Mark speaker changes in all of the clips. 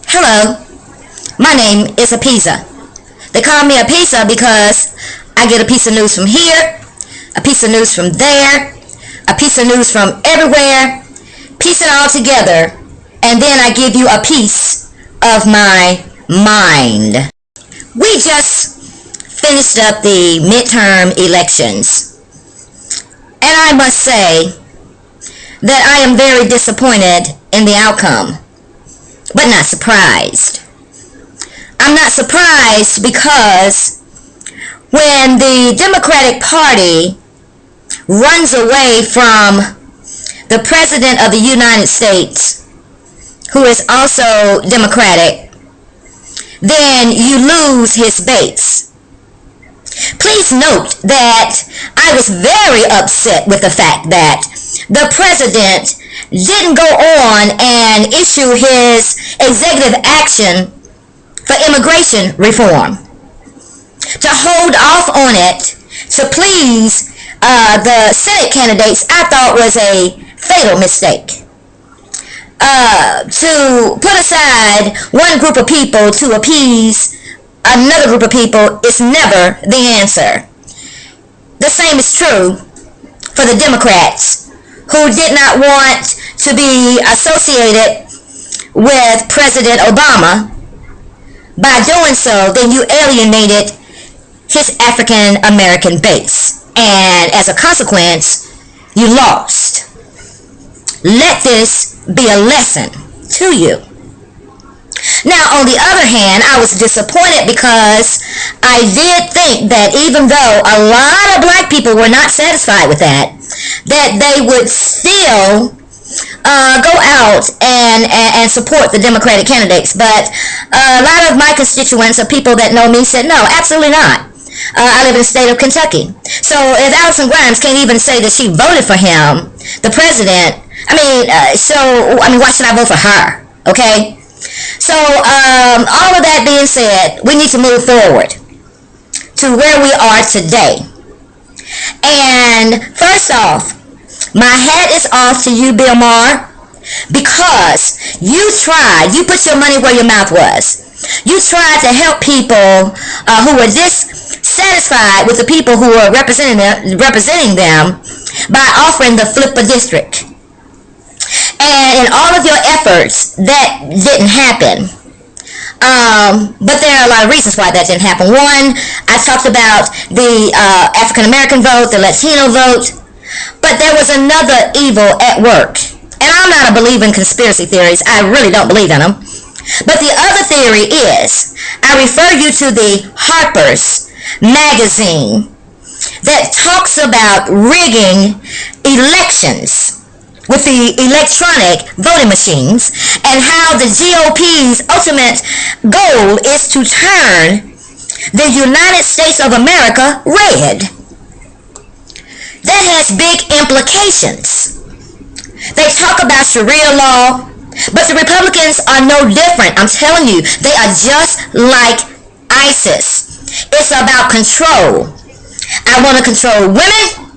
Speaker 1: Hello, my name is a pizza. They call me a pizza because I get a piece of news from here, a piece of news from there, a piece of news from everywhere, piece it all together, and then I give you a piece of my mind. We just finished up the midterm elections, and I must say that I am very disappointed in the outcome, but not surprised. I'm not surprised because when the Democratic Party runs away from the President of the United States, who is also Democratic, then you lose his base. Please note that I was very upset with the fact that the President didn't go on and issue his executive action for immigration reform. To hold off on it to please the Senate candidates, I thought was a fatal mistake. To put aside one group of people to appease another group of people is never the answer. The same is true for the Democrats, who did not want to be associated with President Obama. By doing so, then you alienated his African American base, and as a consequence, you lost. Let this be a lesson to you. Now, on the other hand, I was disappointed because I did think that even though a lot of black people were not satisfied with that they would still go out and support the Democratic candidates. But a lot of my constituents or people that know me said, no, absolutely not. I live in the state of Kentucky. So if Allison Grimes can't even say that she voted for him, the president, why should I vote for her? Okay? So all of that being said, we need to move forward to where we are today. And first off, my hat is off to you, Bill Maher, because you put your money where your mouth was. You tried to help people who were dissatisfied with the people who were representing them by offering the flip a district. And in all of your efforts, that didn't happen. But there are a lot of reasons why that didn't happen. One, I talked about the African American vote, the Latino vote. But there was another evil at work. And I'm not a believer in conspiracy theories. I really don't believe in them. But the other theory is, I refer you to the Harper's magazine that talks about rigging elections with the electronic voting machines, and how the GOP's ultimate goal is to turn the United States of America red. That has big implications. They talk about Sharia law, but the Republicans are no different. I'm telling you, they are just like ISIS. It's about control. I want to control women.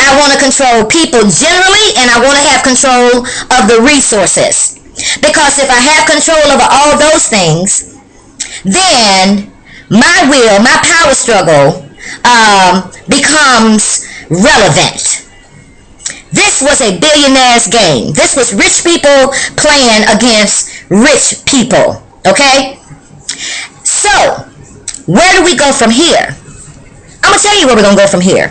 Speaker 1: I want to control people generally, and I want to have control of the resources. Because if I have control over all those things, then my will, my power struggle becomes relevant. This was a billionaire's game. This was rich people playing against rich people. Okay? So, where do we go from here? I'm going to tell you where we're going to go from here.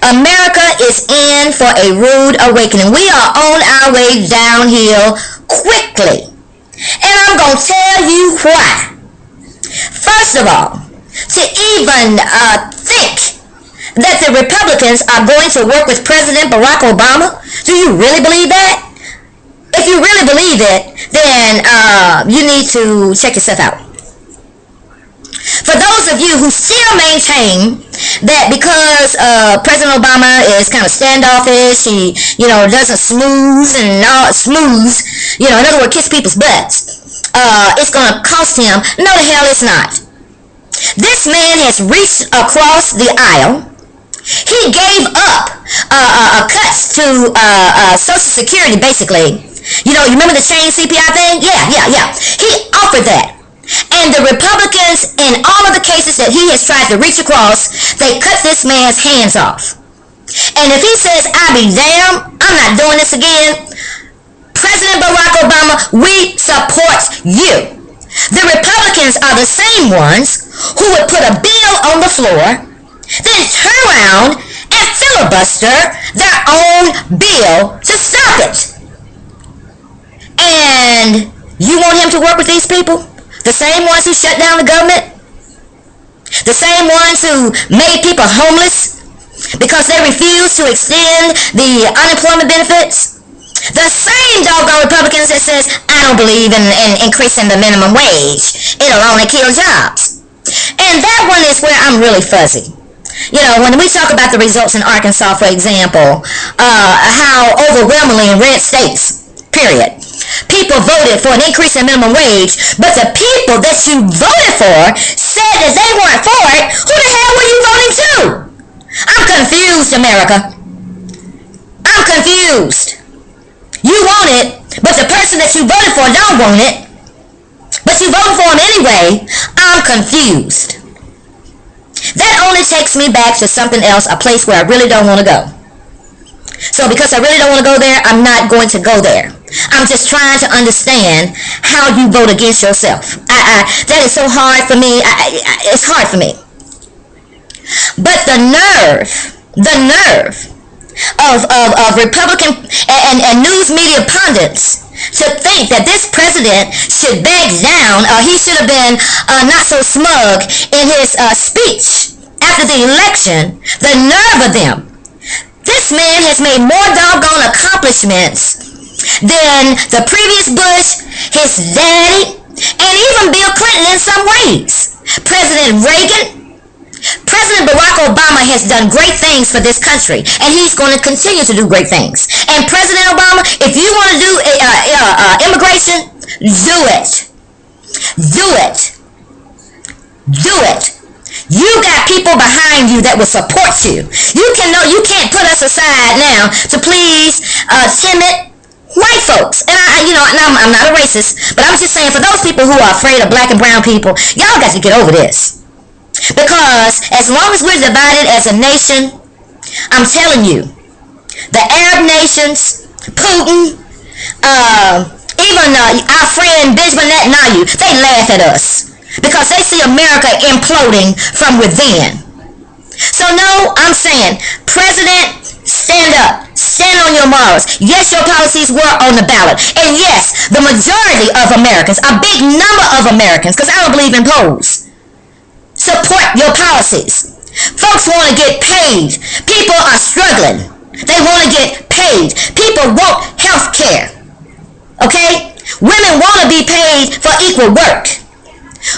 Speaker 1: America is in for a rude awakening. We are on our way downhill quickly. And I'm going to tell you why. First of all, to even think that the Republicans are going to work with President Barack Obama, do you really believe that? If you really believe it, then you need to check yourself out. For those of you who still maintain that because President Obama is kind of standoffish, he, doesn't smooth, in other words, kiss people's butts, it's going to cost him. No, the hell it's not. This man has reached across the aisle. He gave up cuts to Social Security, basically, You remember the chain CPI thing? Yeah. He offered that. And the Republicans, in all of the cases that he has tried to reach across, they cut this man's hands off. And if he says, I'll be damned, I'm not doing this again, President Barack Obama, we support you. The Republicans are the same ones who would put a bill on the floor, then turn around and filibuster their own bill to stop it. And you want him to work with these people? The same ones who shut down the government? The same ones who made people homeless because they refused to extend the unemployment benefits? The same doggone Republicans that says, I don't believe in increasing the minimum wage. It'll only kill jobs. And that one is where I'm really fuzzy. When we talk about the results in Arkansas, for example, how overwhelmingly in red states, period, people voted for an increase in minimum wage, but the people that you voted for said that they weren't for it. Who the hell were you voting to? I'm confused, America. I'm confused. You want it, but the person that you voted for don't want it, but you voted for him anyway. I'm confused. That only takes me back to something else, a place where I really don't want to go. So because I really don't want to go there, I'm not going to go there. I'm just trying to understand how you vote against yourself. That is so hard for me. It's hard for me. But the nerve of Republican and news media pundits to think that this president should back down, or he should have been not so smug in his speech after the election. The nerve of them. This man has made more doggone accomplishments than the previous Bush, his daddy, and even Bill Clinton in some ways. President Reagan, President Barack Obama has done great things for this country, and he's going to continue to do great things. And President Obama, if you want to do immigration, do it. Do it. Do it. You got people behind you that will support you. You can't put us aside now to please timid white folks. And I'm not a racist, but I'm just saying, for those people who are afraid of black and brown people, y'all got to get over this. Because as long as we're divided as a nation, I'm telling you, the Arab nations, Putin, even our friend Benjamin Netanyahu, they laugh at us because they see America imploding from within. So no, I'm saying, President, stand up. Stand on your morals. Yes, your policies were on the ballot. And yes, the majority of Americans, a big number of Americans, because I don't believe in polls, support your policies. Folks want to get paid. People are struggling. They want to get paid. People want health care. Okay? Women want to be paid for equal work.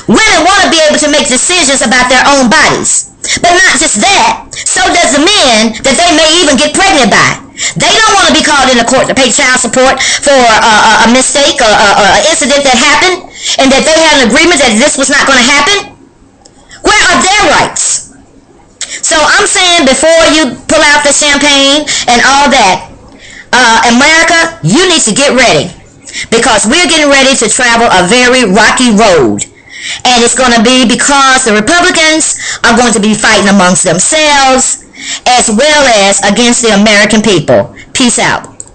Speaker 1: Women want to be able to make decisions about their own bodies. But not just that, so does the men that they may even get pregnant by. They don't want to be called into court to pay child support for a mistake or an incident that happened, and that they had an agreement that this was not going to happen. Where are their rights? So I'm saying, before you pull out the champagne and all that, America, you need to get ready, because we're getting ready to travel a very rocky road. And it's going to be because the Republicans are going to be fighting amongst themselves as well as against the American people. Peace out.